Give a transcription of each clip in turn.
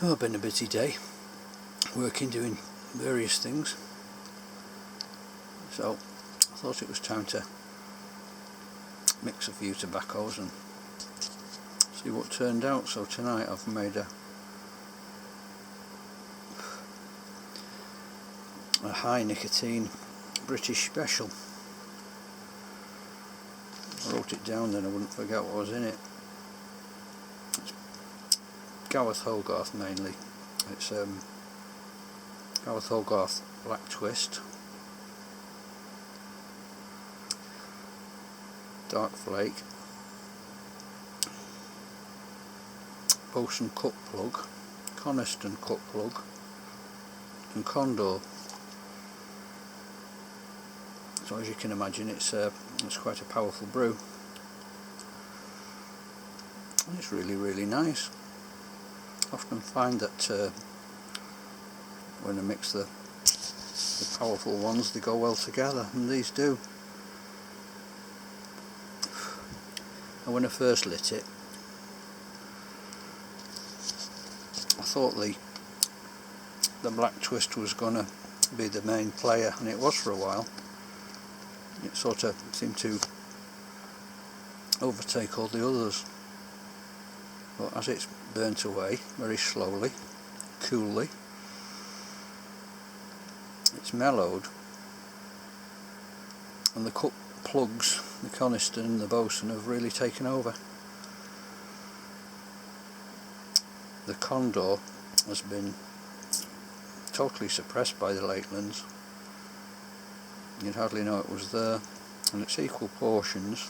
Oh, been a busy day, working, doing various things, so I thought it was time to mix a few tobaccos and see what turned out. So tonight I've made a high nicotine British special. I wrote it down then I wouldn't forget what was in it. It's Gareth Hogarth mainly. It's Gareth Hogarth Black Twist, Dark Flake, Bosun cut plug, Coniston cut plug, and Condor. So as you can imagine, it's quite a powerful brew, and it's really nice. I often find that when I mix the powerful ones, they go well together, and these do. And when I first lit it, I thought the Black Twist was going to be the main player, and it was for a while. It sort of seemed to overtake all the others, but as it's burnt away very slowly, coolly, it's mellowed, and the cut plugs, the Coniston and the Bosun, have really taken over. The Condor has been totally suppressed by the Lakelands. You'd hardly know it was there, and it's equal portions.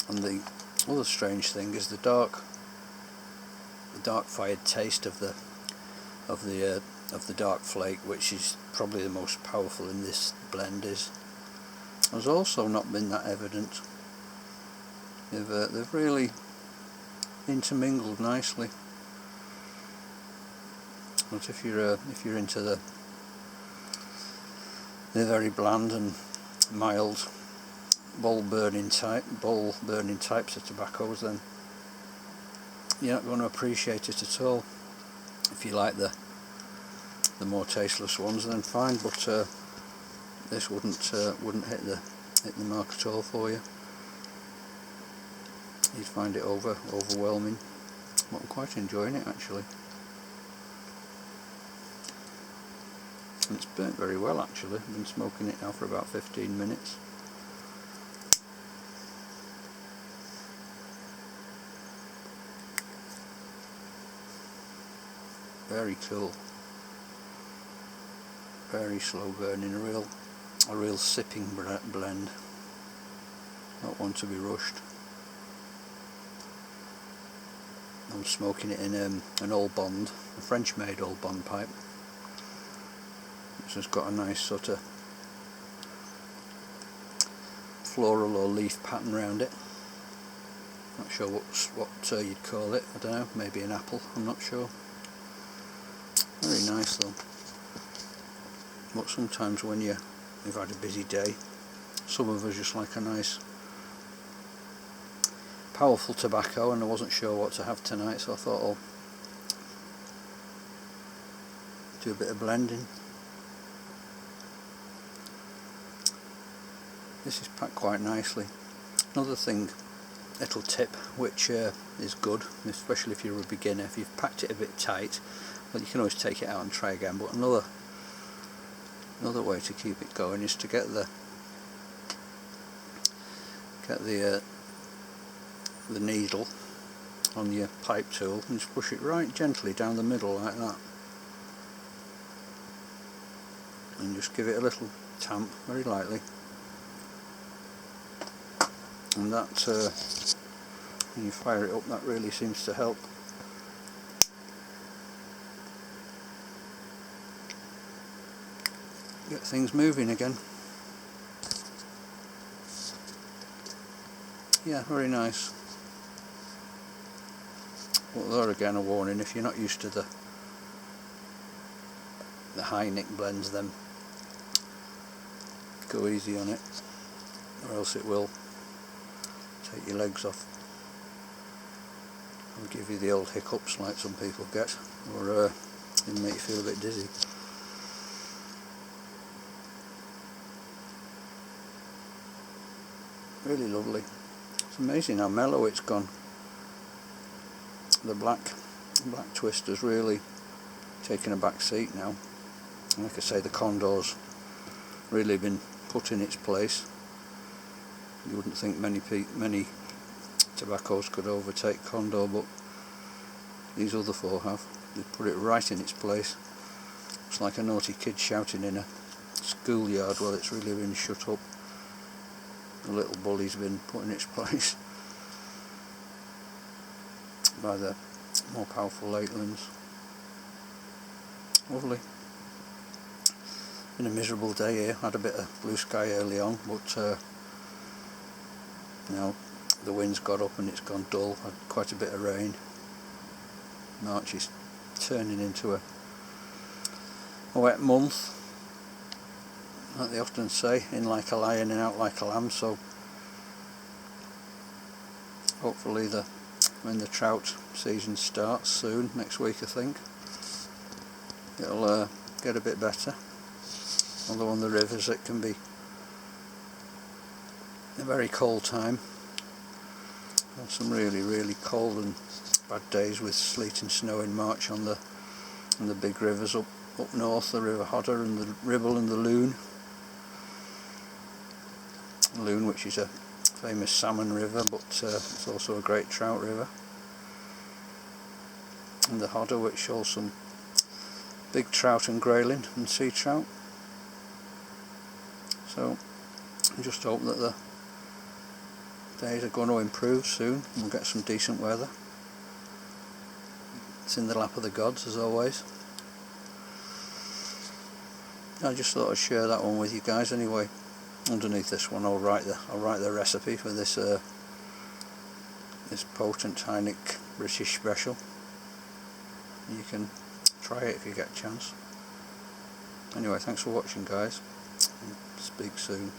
And the other strange thing is the dark fired taste of the Dark Flake, which is probably the most powerful in this blend, has also not been that evident. They've really intermingled nicely. But if you're into the very bland and mild bowl burning types of tobaccos, then you're not going to appreciate it at all. If you like the more tasteless ones, then fine, but this wouldn't hit the mark at all for you. You'd find it overwhelming. But I'm quite enjoying it actually. And it's burnt very well actually. I've been smoking it now for about 15 minutes. Very cool. Very slow burning, a real sipping blend. Not one to be rushed. I'm smoking it in an Old Bond, a French made Old Bond pipe. It's just got a nice sort of floral or leaf pattern around it. Not sure what you'd call it, I don't know, maybe an apple, I'm not sure. Very nice though. But sometimes when you've had a busy day, some of us just like a nice powerful tobacco, and I wasn't sure what to have tonight, so I thought I'll do a bit of blending. This is packed quite nicely. Another thing, little tip, which is good, especially if you're a beginner, if you've packed it a bit tight, well, you can always take it out and try again, but another way to keep it going is to get the needle on your pipe tool and just push it right gently down the middle like that, and just give it a little tamp very lightly, and that when you fire it up, that really seems to help. Get things moving again. Yeah, very nice. Well, there again a warning, if you're not used to the high nick blends, then go easy on it, or else it will take your legs off. It'll give you the old hiccups like some people get, or it'll make you feel a bit dizzy. Really lovely. It's amazing how mellow it's gone. The black twist has really taken a back seat now. Like I say, the Condor's really been put in its place. You wouldn't think many tobaccos could overtake Condor, but these other four have. They've put it right in its place. It's like a naughty kid shouting in a schoolyard while it's really been shut up. The little bully's been put in its place by the more powerful Lakelands. Lovely. Been a miserable day here. Had a bit of blue sky early on, but now the wind's got up and it's gone dull. Had quite a bit of rain. March is turning into a wet month, like they often say, in like a lion and out like a lamb. So hopefully when the trout season starts soon, next week I think, it'll get a bit better. Although on the rivers it can be a very cold time. Had some really cold and bad days with sleet and snow in March on the big rivers up north, the River Hodder and the Ribble and the Loon. Loon, which is a famous salmon river, but it's also a great trout river. And the Hodder, which shows some big trout and grayling and sea trout. So I just hope that the days are going to improve soon and we'll get some decent weather. It's in the lap of the gods as always. I just thought I'd share that one with you guys anyway. Underneath this one I'll write the recipe for this this potent Heineken British special. You can try it if you get a chance. Anyway, thanks for watching guys. Speak soon.